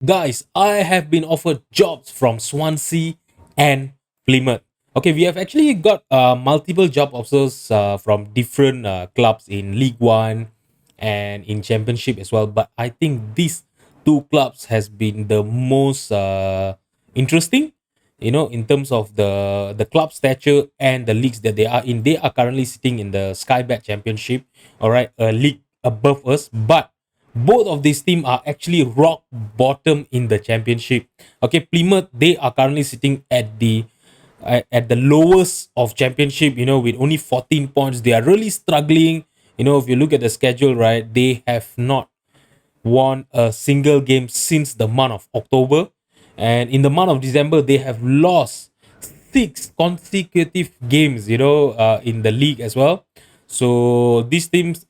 Guys, I have been offered jobs from Swansea and Plymouth. Okay, we have actually got multiple job offers from different clubs in League One and in Championship as well. But I think these two clubs has been the most interesting. You know, in terms of the club stature and the leagues that they are in. They are currently sitting in the Sky Bet Championship. All right, a league above us, but both of these teams are actually rock bottom in the championship. Okay, Plymouth, they are currently sitting at the lowest of championship, you know, with only 14 points. They are really struggling. You know, if you look at the schedule, right, they have not won a single game since the month of October. And in the month of December, they have lost six consecutive games, you know, in the league as well. So these teams,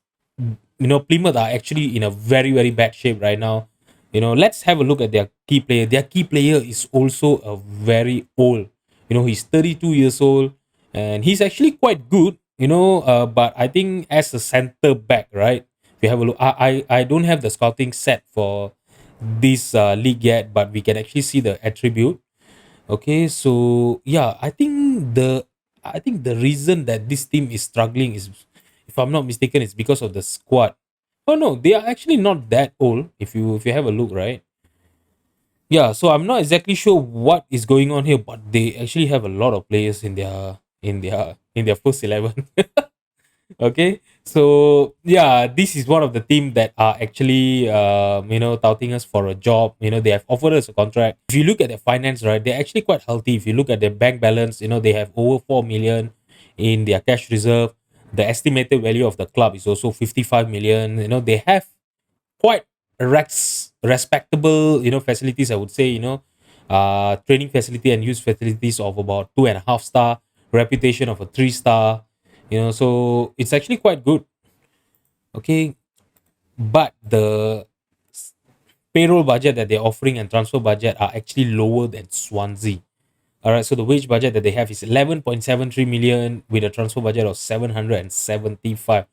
you know, Plymouth are actually in a very, very bad shape right now. You know, let's have a look at their key player. Their key player is also a very old. You know, he's 32 years old and he's actually quite good, you know, but I think as a center back, right? If you have a look, I don't have the scouting set for this league yet, but we can actually see the attribute. Okay, so yeah, I think the reason that this team is struggling is, if I'm not mistaken, it's because of the squad. Oh no, they are actually not that old. If you have a look, right? Yeah, so I'm not exactly sure what is going on here, but they actually have a lot of players in their first 11. Okay, so yeah, this is one of the team that are actually touting us for a job. You know, they have offered us a contract. If you look at their finance, right, they're actually quite healthy. If you look at their bank balance, you know, they have over 4 million in their cash reserve. The estimated value of the club is also 55 million. You know, they have quite respectable, you know, facilities, I would say. You know, training facility and use facilities of about 2.5 star, reputation of a 3 star. You know, so it's actually quite good. Okay, but the payroll budget that they're offering and transfer budget are actually lower than Swansea. All right, so the wage budget that they have is 11.73 million with a transfer budget of 775.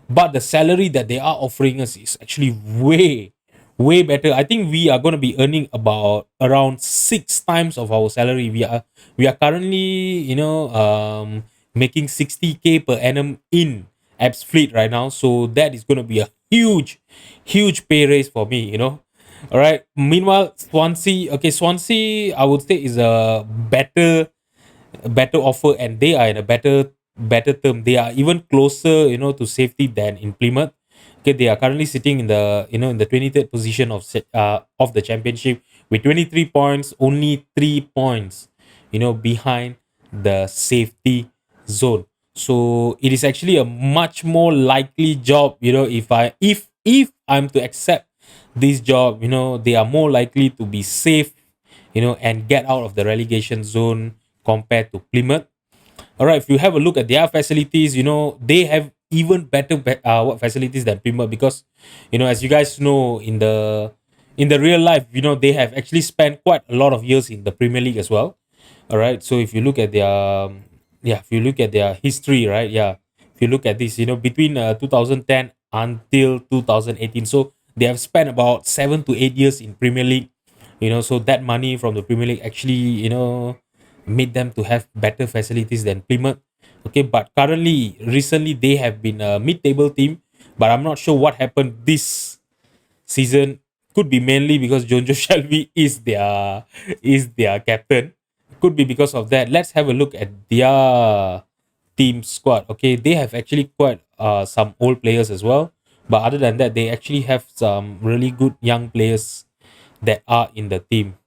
But the salary that they are offering us is actually way better. I think we are going to be earning about around 6 times of our salary. We are currently, making 60K per annum in ebbsfleet right now. So that is going to be a huge pay raise for me, you know. All right. Meanwhile, Swansea, okay, Swansea, I would say is a better offer, and they are in a better term. They are even closer, you know, to safety than in Plymouth. Okay, they are currently sitting in the, you know, in the 23rd position of the championship with 23 points, only 3 points, you know, behind the safety zone. So it is actually a much more likely job, you know, if I'm to accept this job, you know, they are more likely to be safe, you know, and get out of the relegation zone compared to Plymouth. All right, if you have a look at their facilities, you know, they have even better facilities than Plymouth because, you know, as you guys know, in the real life, you know, they have actually spent quite a lot of years in the Premier League as well. All right, so if you look at their if you look at their history, right, yeah, if you look at this, you know, between 2010 until 2018, so they have spent about 7 to 8 years in Premier League. You know, so that money from the Premier League actually, you know, made them to have better facilities than Plymouth. Okay, but currently, recently they have been a mid-table team, but I'm not sure what happened this season. Could be mainly because Jonjo Shelby is their captain. Could be because of that. Let's have a look at their team squad. Okay, they have actually quite some old players as well, but other than that, they actually have some really good young players that are in the team.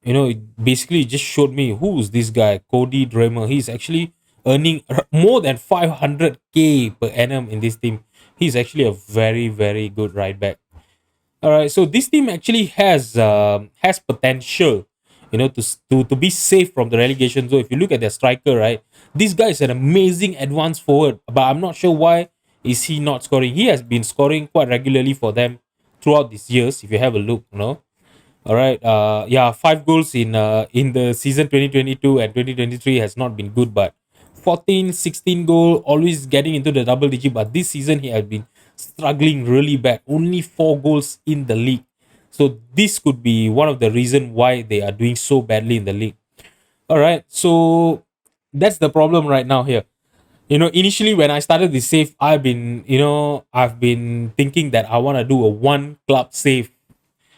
You know, it basically just showed me who's this guy, Cody Dremer. He's actually earning more than 500K per annum in this team. He's actually a very, very good right back. All right, so this team actually has potential, you know, to be safe from the relegation. So if you look at their striker, right, this guy is an amazing advanced forward, but I'm not sure why is he not scoring. He has been scoring quite regularly for them throughout these years. If you have a look, you know, all right. Yeah, 5 goals in the season 2022 and 2023 has not been good, but 14, 16 goal, always getting into the double digit. But this season he has been struggling really bad. Only 4 goals in the league. So this could be one of the reason why they are doing so badly in the league. All right, so that's the problem right now here. Initially when I started the save, I've been thinking that I want to do a one club save.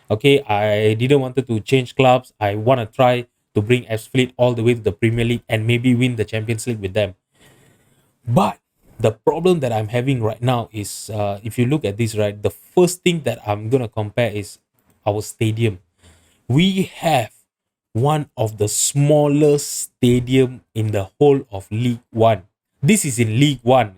Okay, I didn't wanted to change clubs. I want to try to bring ebbsfleet all the way to the Premier League and maybe win the Champions League with them. But the problem that I'm having right now is, if you look at this, right, the first thing that I'm gonna compare is our stadium. We have one of the smallest stadium in the whole of League One. This is in League One.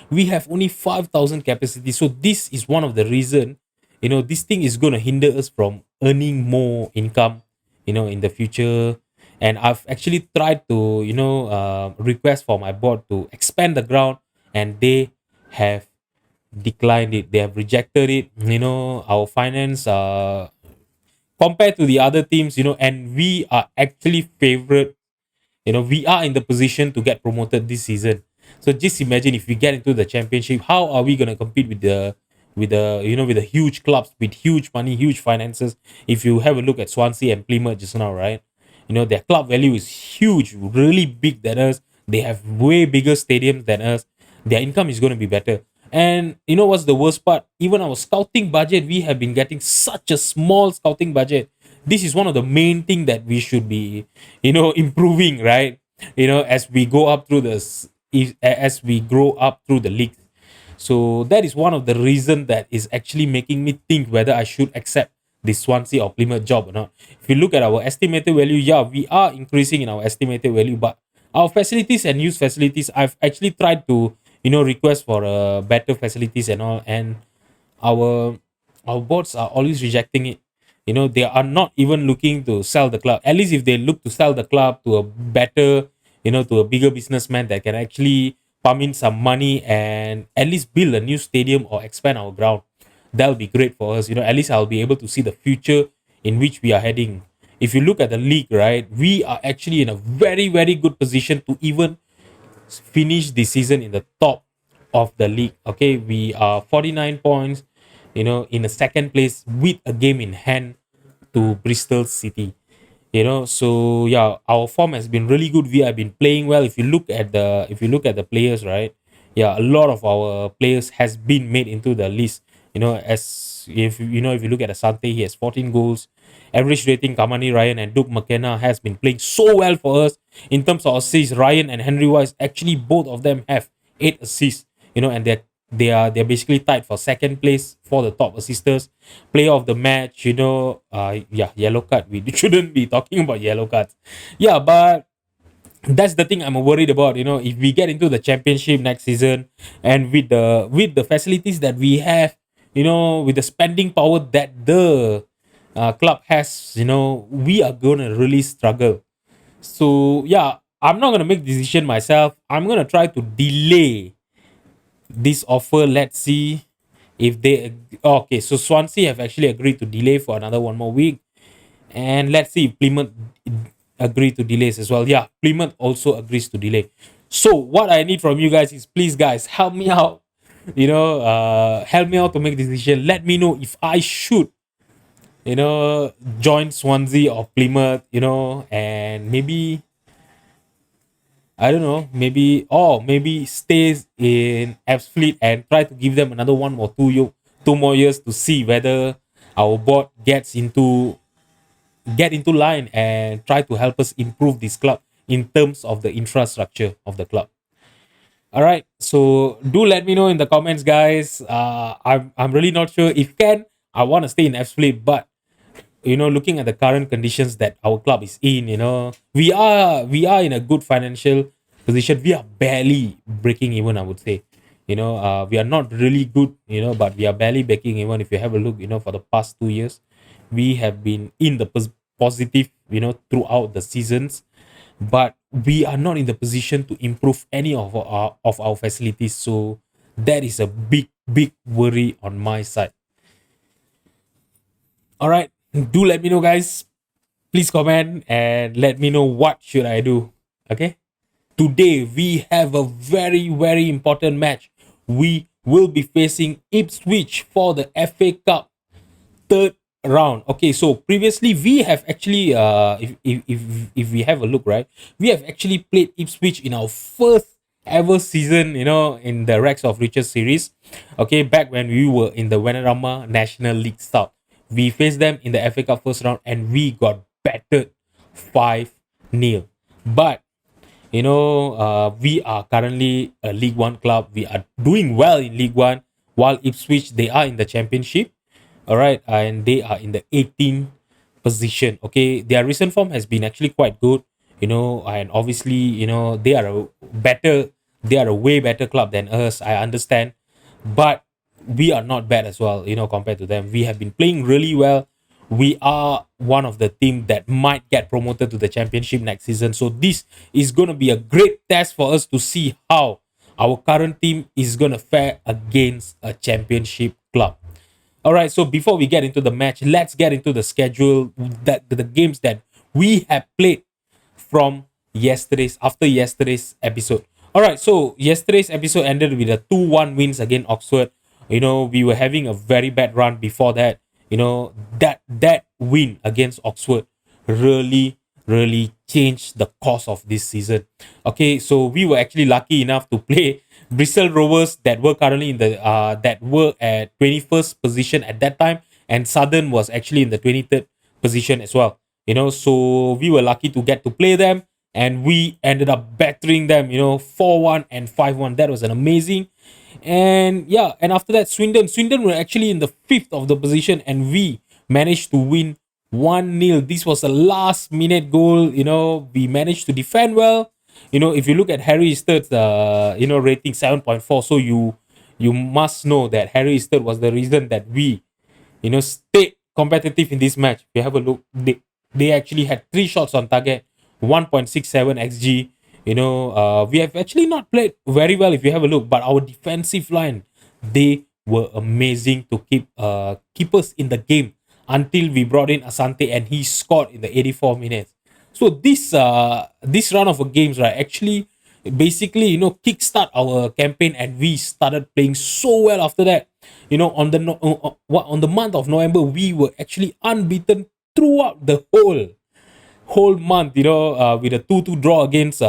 We have only 5,000 capacity. So this is one of the reason. This thing is gonna hinder us from earning more income. In the future. And I've actually tried to request for my board to expand the ground, and they have declined it. They have rejected it. Our finance compared to the other teams, and we are actually favorite. We are in the position to get promoted this season. So just imagine if we get into the championship, how are we gonna compete with the huge clubs with huge money, huge finances? If you have a look at Swansea and Plymouth just now, right? Their club value is huge, really big than us. They have way bigger stadiums than us. Their income is going to be better. And you know what's the worst part? Even our scouting budget, we have been getting such a small scouting budget. This is one of the main thing that we should be, improving, right? As we go up through as we grow up through the league. So that is one of the reason that is actually making me think whether I should accept the Swansea or Plymouth job or not. If you look at our estimated value, yeah, we are increasing in our estimated value, but our facilities and use facilities, I've actually tried to, request for better facilities and all, and our our boards are always rejecting it. They are not even looking to sell the club. At least if they look to sell the club to a better, to a bigger businessman that can actually pump in some money and at least build a new stadium or expand our ground, that'll be great for us. At least I'll be able to see the future in which we are heading. If you look at the league, right, we are actually in a very, very good position to even finish the season in the top of the league. Okay, we are 49 points, in the second place with a game in hand to Bristol City. So yeah, our form has been really good. We have been playing well. If you look at the players, right, yeah, a lot of our players has been made into the list. As if you look at Asante, he has 14 goals. Average rating, Kamani Ryan and Duke McKenna has been playing so well for us. In terms of assists, Ryan and Henry Wise, actually both of them have 8 assists. And they're basically tied for second place for the top assisters. Player of the match, yeah, yellow card. We shouldn't be talking about yellow cards. Yeah, but that's the thing I'm worried about. If we get into the championship next season, and with the facilities that we have, with the spending power that the club has, we are gonna really struggle. So yeah, I'm not gonna make decision myself. I'm gonna try to delay this offer. Let's see if okay, so Swansea have actually agreed to delay for another 1 more week, and let's see if Plymouth agree to delays as well. Yeah, Plymouth also agrees to delay. So what I need from you guys is, please guys, help me out. Help me out to make decision. Let me know if I should, join Swansea or Plymouth, and maybe I don't know, maybe stays in ebbsfleet and try to give them another 2 more years to see whether our board get into line and try to help us improve this club in terms of the infrastructure of the club. All right, so do let me know in the comments, guys. I'm really not sure if can I want to stay in F-Fleet, but looking at the current conditions that our club is in, we are in a good financial position. We are barely breaking even, I would say. We are not really good, but we are barely breaking even. If you have a look, for the past 2 years, we have been in the positive, throughout the seasons, but we are not in the position to improve any of our facilities. So that is a big, big worry on my side. All right, do let me know, guys. Please comment and let me know what should I do. Okay, today we have a very, very important match. We will be facing Ipswich for the FA Cup third round. Okay, so previously we have actually, if we have a look, right, we have actually played Ipswich in our first ever season, in the Rex of Riches series. Okay, back when we were in the Wanarama National League South, we faced them in the FA Cup first round and we got battered 5-0. But we are currently a League One club. We are doing well in League One, while Ipswich, they are in the Championship. All right, and they are in the 18th position. Okay, their recent form has been actually quite good. And obviously, they are a way better club than us. I understand, but we are not bad as well. Compared to them, we have been playing really well. We are one of the team that might get promoted to the championship next season. So this is going to be a great test for us to see how our current team is going to fare against a championship club. All right, so before we get into the match, let's get into the schedule, that the games that we have played from yesterday's episode. All right, so yesterday's episode ended with a 2-1 wins against Oxford. We were having a very bad run before that. That win against Oxford really changed the course of this season. Okay, so we were actually lucky enough to play Bristol Rovers that were currently in the that were at 21st position at that time, and Southern was actually in the 23rd position as well. So we were lucky to get to play them, and we ended up battering them, 4-1 and 5-1. That was an amazing. And yeah, and after that, Swindon were actually in the fifth of the position, and we managed to win 1-0. This was a last minute goal. We managed to defend well. If you look at Harry Easted's rating 7.4, so you must know that Harry Easted was the reason that we stayed competitive in this match. If you have a look, they actually had 3 shots on target, 1.67 xg. We have actually not played very well if you have a look, but our defensive line, they were amazing to keep us in the game until we brought in Asante and he scored in the 84 minutes. So this round of games, right, actually basically kickstart our campaign, and we started playing so well after that. On the month of November, we were actually unbeaten throughout the whole month, with a 2-2 draw against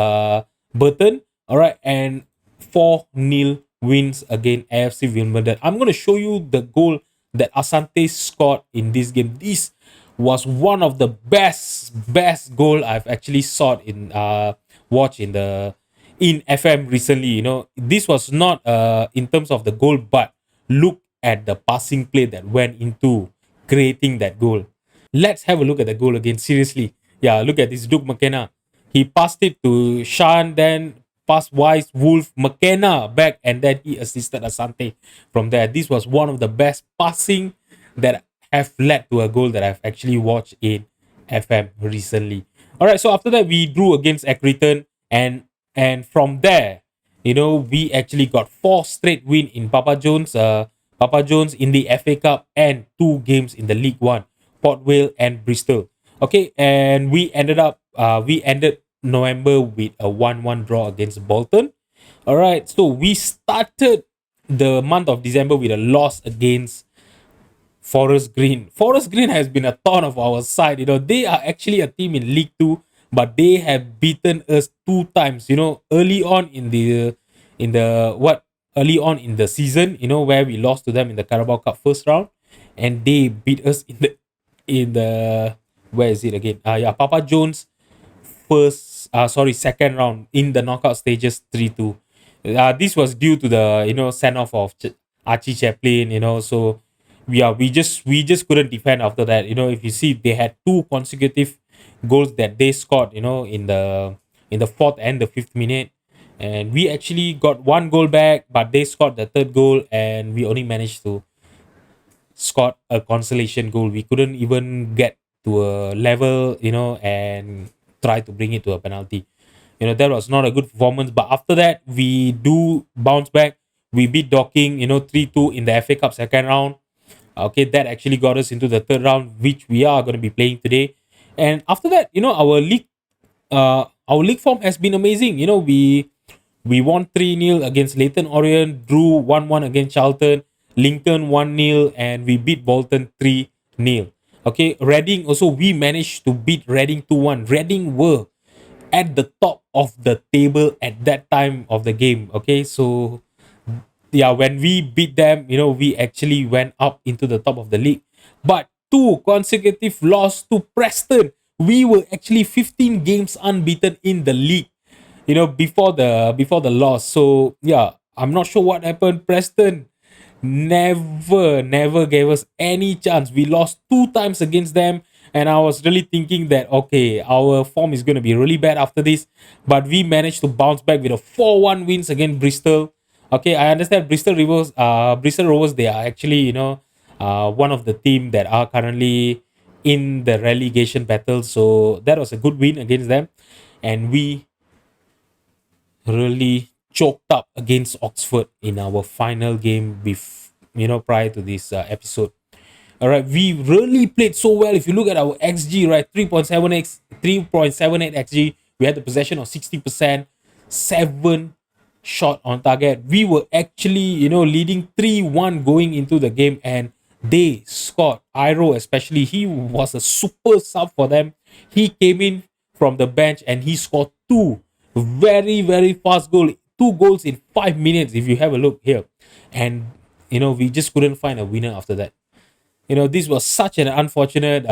Burton. All right, and 4-0 wins against AFC Wimbledon. I'm going to show you the goal that Asante scored in this game. This was one of the best goal I've actually saw in watch in FM recently. This was not in terms of the goal, but look at the passing play that went into creating that goal. Let's have a look at the goal again. Seriously. Yeah, look at this Duke McKenna. He passed it to Sean, then passed Wise, Wolf, McKenna back, and then he assisted Asante from there. This was one of the best passing that have led to a goal that I've actually watched in FM recently. All right, so after that, we drew against Accrington, and from there, we actually got 4 straight win in Papa John's in the FA Cup, and 2 games in the League One, Port Vale and Bristol. Okay, and we ended November with a 1-1 draw against Bolton. All right, so we started the month of December with a loss against Forest Green. Forest Green has been a thorn of our side. They are actually a team in League Two, but they have beaten us 2 times. Early on in the season, where we lost to them in the Carabao Cup first round, and they beat us in the where is it again? Papa John's second round in the knockout stages 3-2. This was due to the send off of Archie Chaplin. So we just couldn't defend after that. If you see, they had 2 consecutive goals that they scored. In the 4th and the 5th minute, and we actually got 1 goal back, but they scored the 3rd goal, and we only managed to score a consolation goal. We couldn't even get to a level, and try to bring it to a penalty. That was not a good performance. But after that, we do bounce back. We beat Docking, 3-2 in the FA Cup second round. Okay, that actually got us into the 3rd round, which we are going to be playing today. And after that, our league form has been amazing. We won 3-0 against Leyton Orient, drew 1-1 against Charlton, Lincoln 1-0, and we beat Bolton 3-0. Okay, Reading also, we managed to beat Reading 2-1. Reading were at the top of the table at that time of the game. Okay, so yeah, when we beat them, we actually went up into the top of the league. But two consecutive loss to Preston. We were actually 15 games unbeaten in the league, before the loss. So yeah, I'm not sure what happened. Preston never gave us any chance. We lost two times against them, and I was really thinking that okay, our form is going to be really bad after this, but we managed to bounce back with a 4-1 wins against Bristol. Okay, I understand Bristol Rovers, they are actually, one of the team that are currently in the relegation battle, so that was a good win against them. And we really choked up against Oxford in our final game prior to this episode. All right, we really played so well. If you look at our XG, right, 3.78 XG, we had the possession of 60%, 7 shot on target. We were actually, leading 3-1 going into the game, and they scored. Iro, especially, he was a super sub for them. He came in from the bench and he scored two very, very fast goal. Two goals in 5 minutes, if you have a look here. And, we just couldn't find a winner after that. This was such an unfortunate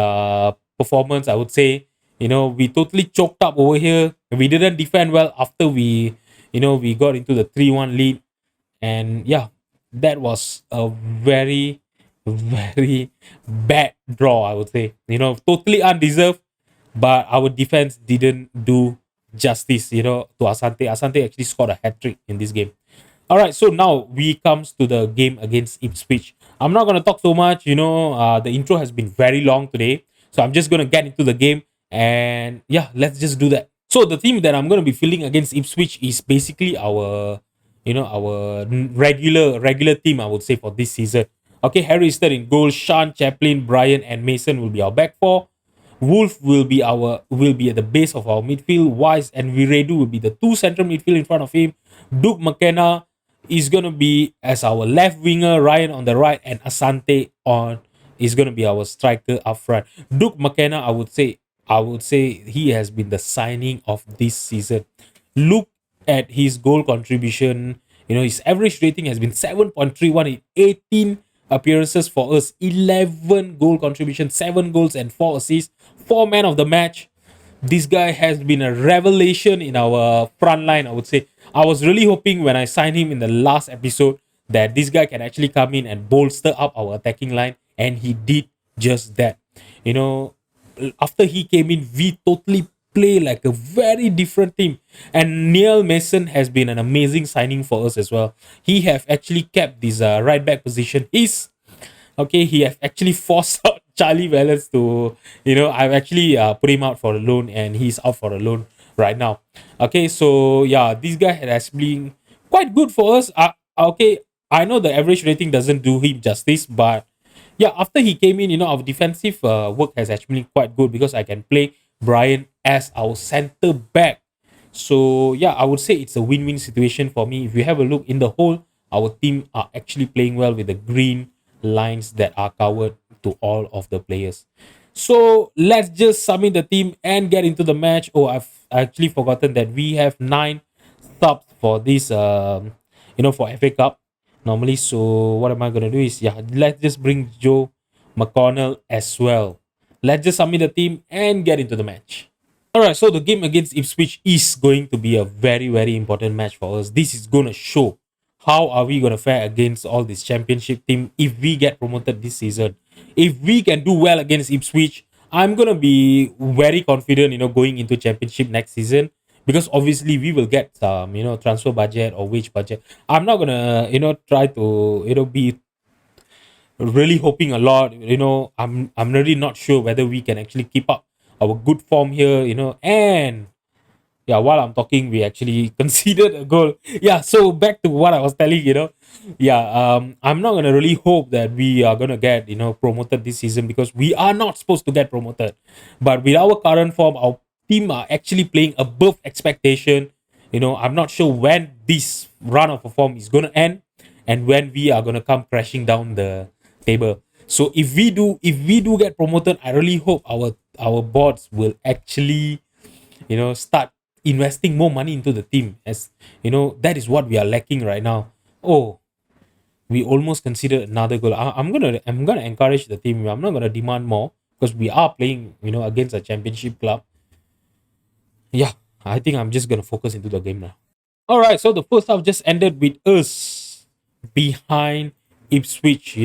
performance, I would say. We totally choked up over here. We didn't defend well after we got into the 3-1 lead. And yeah, that was a very, very bad draw, I would say. Totally undeserved, but our defense didn't do justice, to Asante. Asante actually scored a hat trick in this game. All right, so now we comes to the game against Ipswich. I'm not gonna talk so much. The intro has been very long today, so I'm just gonna get into the game, and yeah, let's just do that. So the team that I'm gonna be fielding against Ipswich is basically our regular team, I would say, for this season. Okay, Harry Easton in goal, Sean, Chaplin, Brian, and Mason will be our back four. Wolf will be at the base of our midfield. Wise and Viredu will be the two central midfield in front of him. Duke McKenna is gonna be as our left winger, Ryan on the right, and Asante on is gonna be our striker up front. Duke McKenna, I would say he has been the signing of this season. Look at his goal contribution. His average rating has been 7.31 in 18 appearances for us, 11 goal contribution, 7 goals and 4 assists, 4 man of the match. This guy has been a revelation in our front line, I would say. I was really hoping when I signed him in the last episode that this guy can actually come in and bolster up our attacking line, and he did just that. You know, After he came in, we totally play like a very different team. And Neil Mason has been an amazing signing for us as well. He have actually kept this right back position. He have actually forced out Charlie Valens to, I've actually put him out for a loan, and he's out for a loan right now. Okay, so yeah, this guy has been quite good for us. Okay, I know the average rating doesn't do him justice, but yeah, after he came in, our defensive work has actually been quite good because I can play Brian as our center back. So yeah, I would say it's a win-win situation for me. If you have a look in the whole, our team are actually playing well with the green lines that are covered to all of the players. So let's just submit the team and get into the match. Oh, I've actually forgotten that we have 9 subs for this, for FA Cup normally. So what am I gonna do is, yeah, let's just bring Joe McConnell as well. Let's just submit the team and get into the match. All right, so the game against Ipswich is going to be a very, very important match for us. This is going to show how are we going to fare against all this championship team if we get promoted this season. If we can do well against Ipswich, I'm going to be very confident, going into championship next season, because obviously we will get some, transfer budget or wage budget. I'm not going to, try to, be really hoping a lot. I'm really not sure whether we can actually keep up our good form here, and yeah, while I'm talking, we actually conceded a goal. Yeah, so back to what I was telling, I'm not gonna really hope that we are gonna get, promoted this season, because we are not supposed to get promoted. But with our current form, our team are actually playing above expectation. I'm not sure when this run of a form is gonna end and when we are gonna come crashing down the table. So if we do get promoted, I really hope our boards will actually, start investing more money into the team, as that is what we are lacking right now. Oh, we almost considered another goal. I'm gonna encourage the team. I'm not gonna demand more because we are playing, against a championship club. Yeah, I think I'm just gonna focus into the game now. All right, so the first half just ended with us behind Ipswich.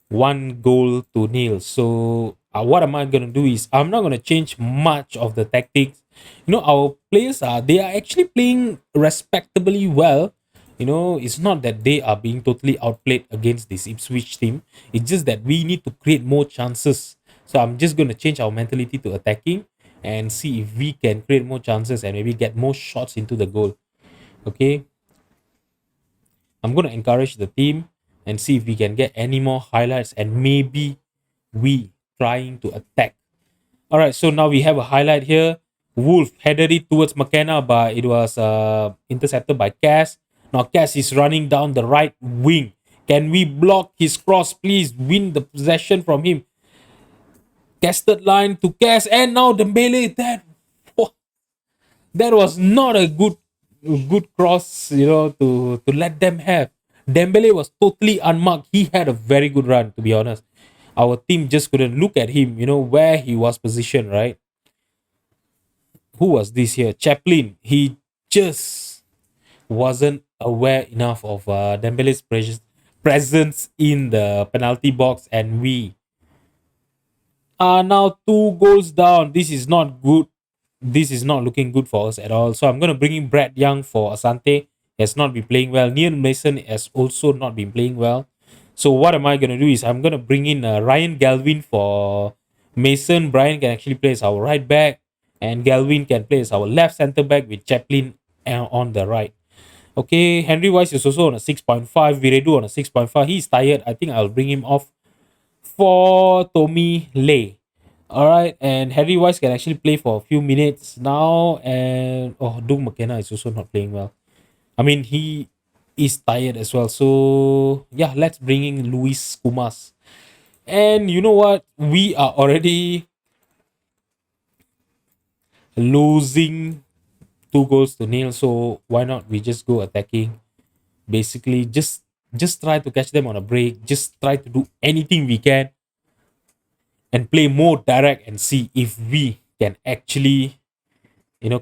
1-0 So what am I gonna do is I'm not gonna change much of the tactics. Our players they are actually playing respectably well. It's not that they are being totally outplayed against this Ipswich team. It's just that we need to create more chances. So I'm just gonna change our mentality to attacking and see if we can create more chances and maybe get more shots into the goal. Okay, I'm going to encourage the team and see if we can get any more highlights and maybe we trying to attack. All right, so now we have a highlight here. Wolf headed it towards McKenna, but it was intercepted by Cass. Now Cass is running down the right wing. Can we block his cross? Please win the possession from him. Casted line to Cass, and now Dembele. That was not a good cross, to let them have. Dembele was totally unmarked. He had a very good run, to be honest. Our team just couldn't look at him, where he was positioned, right? Who was this here? Chaplin. He just wasn't aware enough of Dembele's presence in the penalty box, and we are now 2 goals down. This is not good. This is not looking good for us at all. So I'm going to bring in Brad Young for Asante. He has not been playing well. Neil Mason has also not been playing well. So what am I going to do is I'm going to bring in Ryan Galvin for Mason. Brian can actually play as our right back, and Galvin can play as our left centre back with Chaplin on the right. Okay, Henry Weiss is also on a 6.5. Viredu on a 6.5. He's tired. I think I'll bring him off for Tommy Lay. All right, and Harry Wise can actually play for a few minutes now, and Doug McKenna is also not playing well. I mean, he is tired as well. So yeah, let's bring in Luis Kumas. And you know what? We are already losing 2 goals to nil. So why not we just go attacking? Basically, just try to catch them on a break. Just try to do anything we can and play more direct and see if we can actually,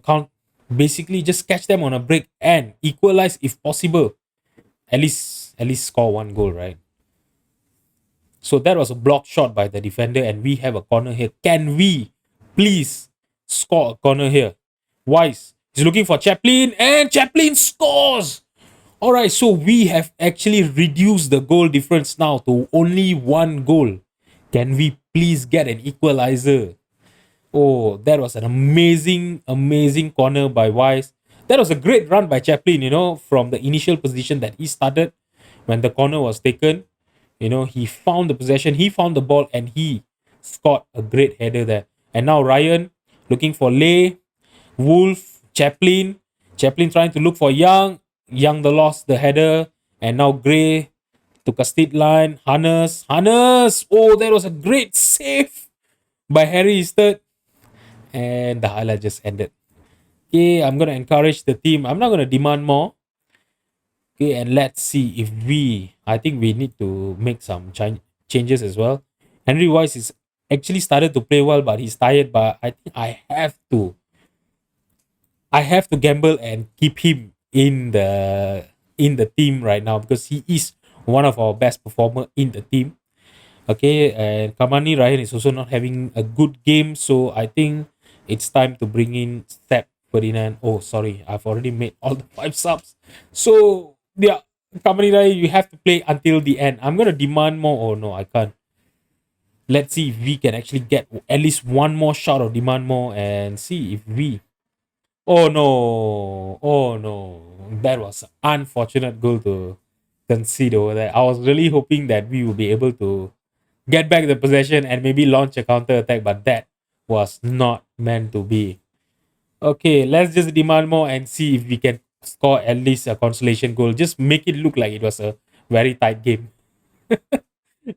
count, basically just catch them on a break and equalize if possible. At least score 1 goal, right? So that was a blocked shot by the defender, and we have a corner here. Can we please score a corner here? Wise is looking for Chaplin, and Chaplin scores. All right, so we have actually reduced the goal difference now to only 1 goal. Can we please get an equalizer? Oh, that was an amazing corner by Wise. That was a great run by Chaplin, from the initial position that he started when the corner was taken. He found the possession, he found the ball, and he scored a great header there. And now Ryan looking for Lay, Wolf, Chaplin. Chaplin trying to look for Young. Young the lost the header. And now Gray took a steep line. Hannes. Oh, that was a great save by Harry Easton. And the highlight just ended. Okay, I'm gonna encourage the team. I'm not gonna demand more. Okay, and let's see if I think we need to make some changes as well. Henry Wise is actually started to play well, but he's tired. But I think I have to gamble and keep him in the team right now because he is one of our best performer in the team. Okay, and Kamani Ryan is also not having a good game, so I think it's time to bring in Step Ferdinand. Oh, sorry, I've already made all the 5 subs. So yeah, Kamani Ryan, you have to play until the end. I'm gonna demand more. Oh no, I can't. Let's see if we can actually get at least one more shot of demand more and see if we. Oh no! Oh no! That was an unfortunate goal to concede over there. I was really hoping that we will be able to get back the possession and maybe launch a counter attack, but that was not meant to be. Okay, let's just demand more and see if we can score at least a consolation goal. Just make it look like it was a very tight game.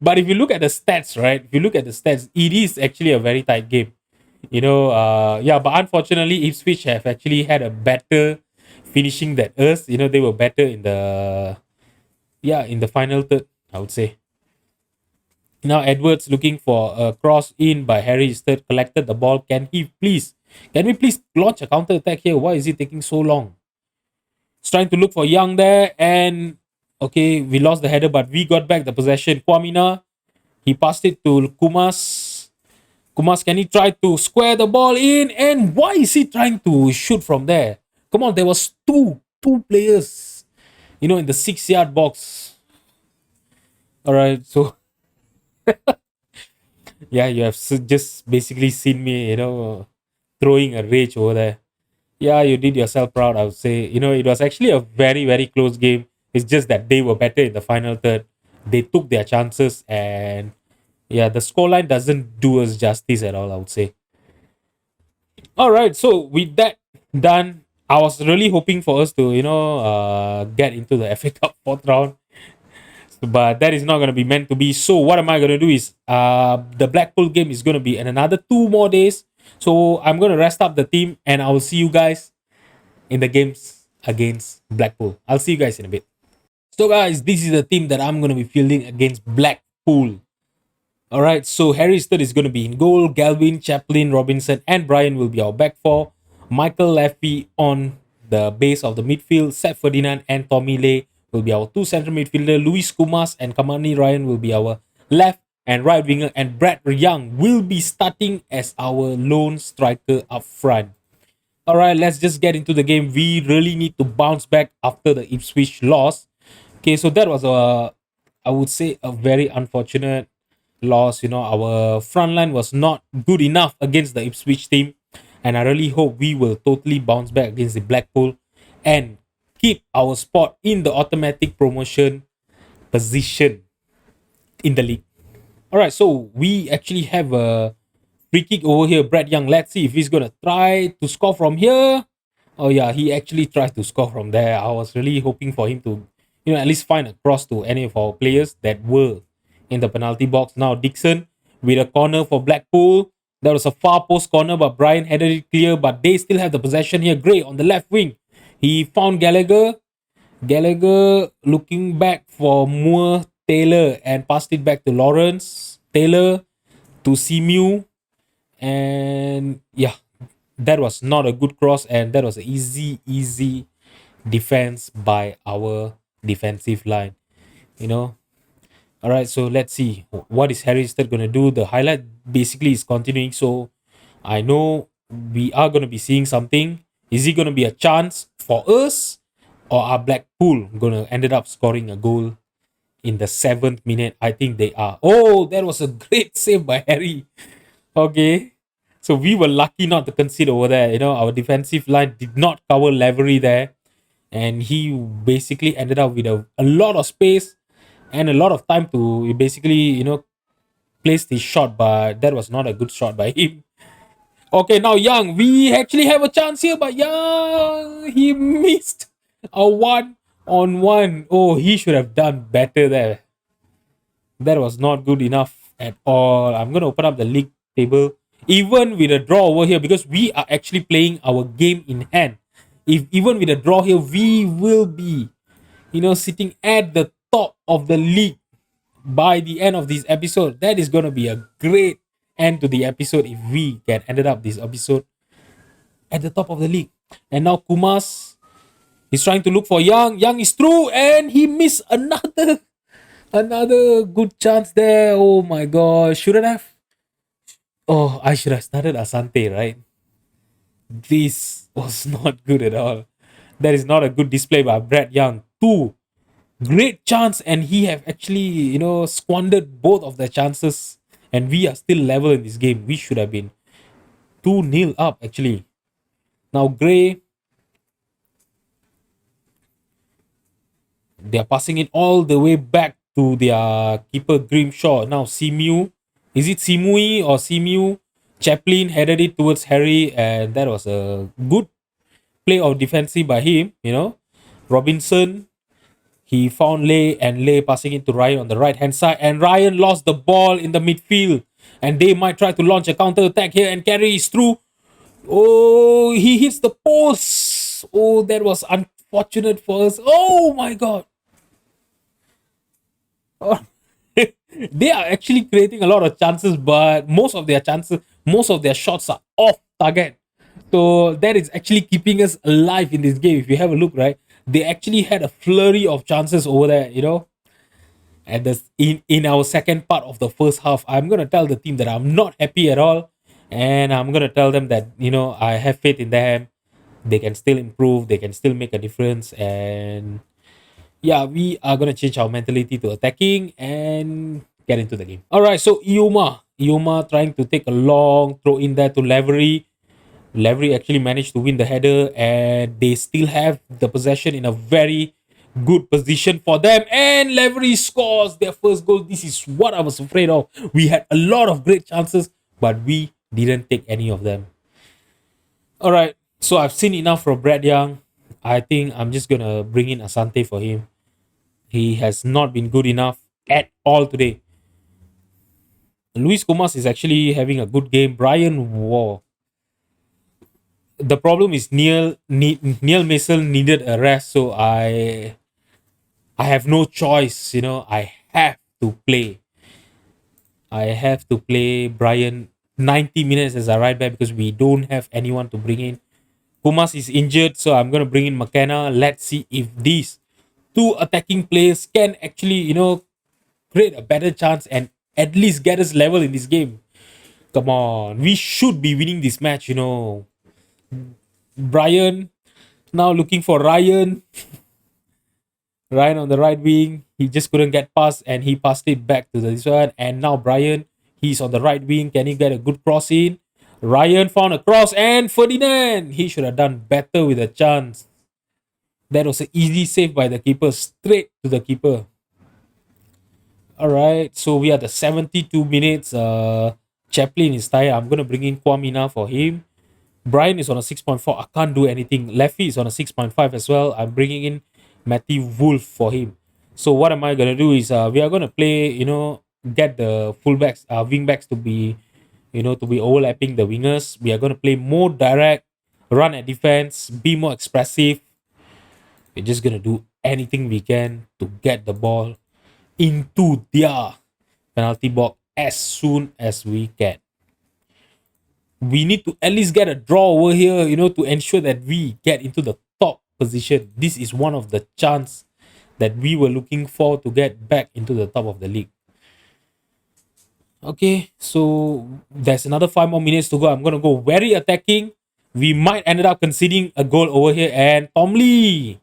But if you look at the stats, right? If you look at the stats, it is actually a very tight game. Yeah, but unfortunately, Ipswich have actually had a better finishing than us. They were better in the final third, I would say. Now Edwards looking for a cross in by Harry instead collected the ball. Can we please launch a counter attack here? Why is it taking so long? He's trying to look for Young there, and okay, we lost the header, but we got back the possession. Kwamina, he passed it to Kumas. Kumas, can he try to square the ball in? And why is he trying to shoot from there? Come on, there was two players, in the 6 yard box. All right, so yeah, you have just basically seen me, throwing a rage over there. Yeah, you did yourself proud, I would say. It was actually a very, very close game. It's just that they were better in the final third. They took their chances, and yeah, the scoreline doesn't do us justice at all, I would say. All right, so with that done, I was really hoping for us to, get into the FA Cup fourth round, but that is not going to be meant to be. So what am I going to do is the Blackpool game is going to be in another 2 more days. So I'm going to rest up the team, and I will see you guys in the games against Blackpool. I'll see you guys in a bit. So guys, this is the team that I'm going to be fielding against Blackpool. All right, so Harry Studd is going to be in goal. Galvin, Chaplin, Robinson, and Brian will be our back four. Michael Leffy on the base of the midfield. Seth Ferdinand and Tommy Lay will be our two central midfielder. Luis Kumas and Kamani Ryan will be our left and right winger. And Brad Young will be starting as our lone striker up front. All right, let's just get into the game. We really need to bounce back after the Ipswich loss. Okay, so that was I would say, a very unfortunate loss. Our front line was not good enough against the Ipswich team, and I really hope we will totally bounce back against the Blackpool and keep our spot in the automatic promotion position in the league. All right, so we actually have a free kick over here. Brad Young, let's see if he's gonna try to score from here. Oh yeah, he actually tried to score from there. I was really hoping for him to, at least find a cross to any of our players that were in the penalty box. Now Dixon with a corner for Blackpool. That was a far post corner, but Brian headed it clear. But they still have the possession here. Gray on the left wing. He found Gallagher. Gallagher looking back for Moore Taylor and passed it back to Lawrence. Taylor to Simu. And yeah, that was not a good cross, and that was an easy defense by our defensive line. All right, so let's see what is Harry Stead going to do. The highlight basically is continuing, so I know we are going to be seeing something. Is it going to be a chance for us, or are Blackpool going to ended up scoring a goal in the 7th minute? I think they are. Oh, that was a great save by Harry. Okay, so we were lucky not to concede over there. Our defensive line did not cover Lavery there, and he basically ended up with a lot of space and a lot of time to basically, place his shot, but that was not a good shot by him. Okay, now Young, we actually have a chance here, but Young, he missed a 1-on-1. Oh, he should have done better there. That was not good enough at all. I'm going to open up the league table, even with a draw over here, because we are actually playing our game in hand. If even with a draw here, we will be, sitting at the top of the league by the end of this episode. That is going to be a great end to the episode if we can ended up this episode at the top of the league. And now Kumas is trying to look for Young. Young is through, and he missed another good chance there. Oh my god, shouldn't have. Oh, I should have started Asante, right? This was not good at all. That is not a good display by Brad Young. Two great chance, and he have actually, squandered both of the chances, and we are still level in this game. We should have been 2-0 up actually. Now Gray, they are passing it all the way back to their keeper Grimshaw. Now Simu, is it Simui or Simu? Chaplin headed it towards Harry, and that was a good play of defensive by him. Robinson, He found Lay and Lay passing it to Ryan on the right hand side, and Ryan lost the ball in the midfield. And they might try to launch a counter attack here and carries through. Oh, he hits the post. Oh, that was unfortunate for us. Oh my god. Oh. They are actually creating a lot of chances, but most of their shots are off target. So that is actually keeping us alive in this game. If you have a look, right, they actually had a flurry of chances over there. At the in our second part of the first half, I'm gonna tell the team that I'm not happy at all, and I'm gonna tell them that I have faith in them. They can still improve. They can still make a difference, and yeah, we are gonna change our mentality to attacking and get into the game. All right, so Ioma trying to take a long throw in there to Lavery. Lavery actually managed to win the header, and they still have the possession in a very good position for them. And Lavery scores their first goal. This is what I was afraid of. We had a lot of great chances, but we didn't take any of them. All right, so I've seen enough from Brad Young. I think I'm just gonna bring in Asante for him. He has not been good enough at all today. Luis Comas is actually having a good game. Brian Waugh. The problem is Neil Mason needed a rest, so I have no choice. I have to play. I have to play Brian 90 minutes as a right back because we don't have anyone to bring in. Kumas is injured, so I'm gonna bring in McKenna. Let's see if these two attacking players can actually, create a better chance and at least get us level in this game. Come on, we should be winning this match. Brian now looking for Ryan. Ryan on the right wing, he just couldn't get past and he passed it back to this one. And now Brian, he's on the right wing. Can he get a good cross in? Ryan found a cross and Ferdinand. He should have done better with a chance. That was an easy save by the keeper, straight to the keeper. All right, so we are the 72 minutes. Chaplin is tired. I'm gonna bring in Kwamina for him. Brian is on a 6.4. I can't do anything. Leffy is on a 6.5 as well. I'm bringing in Matthew Wolf for him. So what am I gonna do is we are gonna play. Get the fullbacks, wingbacks to be, to be overlapping the wingers. We are gonna play more direct, run at defense, be more expressive. We're just gonna do anything we can to get the ball into their penalty box as soon as we can. We need to at least get a draw over here, to ensure that we get into the top position. This is one of the chance that we were looking for to get back into the top of the league. Okay, so there's another 5 more minutes to go. I'm gonna go very attacking. We might ended up conceding a goal over here, and Tom Lee.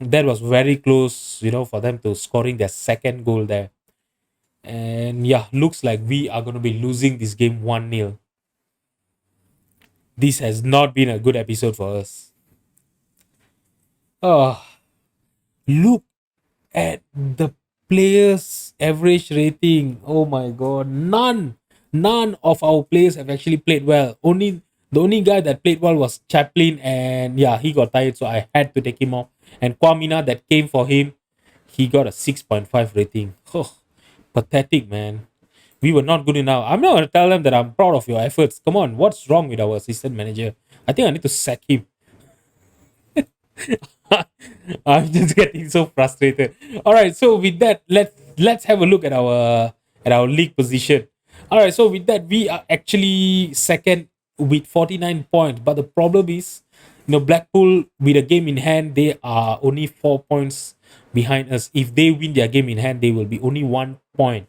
That was very close, for them to scoring their second goal there. And yeah, looks like we are gonna be losing this game 1-0. This has not been a good episode for us. Oh, look at the players' average rating. Oh my god, none of our players have actually played well. The only guy that played well was Chaplin, and yeah, he got tired, so I had to take him off. And Kwamina that came for him, he got a 6.5 rating. Oh, pathetic, man. We were not good enough. I'm not gonna tell them that I'm proud of your efforts. Come on, what's wrong with our assistant manager? I think I need to sack him. I'm just getting so frustrated. All right, so with that, let's have a look at our league position. All right, so with that, we are actually second with 49 points. But the problem is, Blackpool with a game in hand, they are only 4 points behind us. If they win their game in hand, they will be only 1 point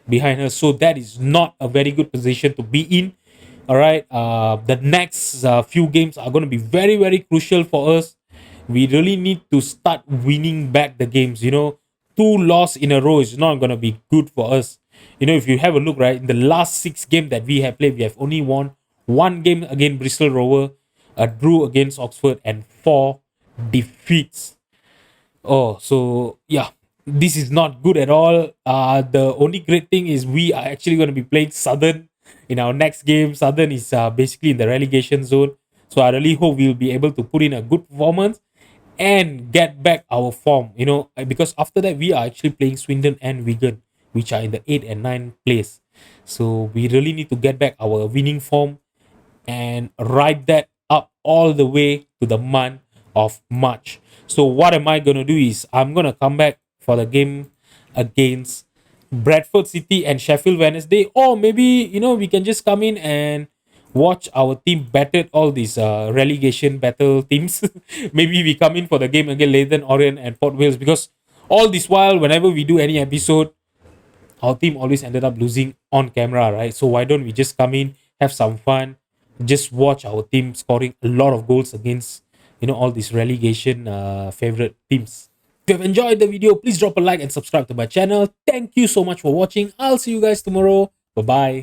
behind us. So that is not a very good position to be in. All right, the next few games are going to be very, very crucial for us. We really need to start winning back the games. Two loss in a row is not going to be good for us. If you have a look, right, in the last 6 games that we have played, we have only won 1 game against Bristol Rover, a draw against Oxford, and 4 defeats. Oh, so yeah, this is not good at all. The only great thing is we are actually going to be playing Southern in our next game. Southern is basically in the relegation zone. So I really hope we'll be able to put in a good performance and get back our form, because after that we are actually playing Swindon and Wigan, which are in the 8 and 9 place. So we really need to get back our winning form and ride that up all the way to the month of March. So what am I gonna do is I'm gonna come back for the game against Bradford City and Sheffield Wednesday, or maybe we can just come in and watch our team battered all these relegation battle teams. Maybe we come in for the game against Leyton Orient and Port Vale, because all this while, whenever we do any episode, our team always ended up losing on camera, right? So why don't we just come in, have some fun, just watch our team scoring a lot of goals against all these relegation favorite teams. If you have enjoyed the video, please drop a like and subscribe to my channel. Thank you so much for watching. I'll see you guys tomorrow. Bye bye.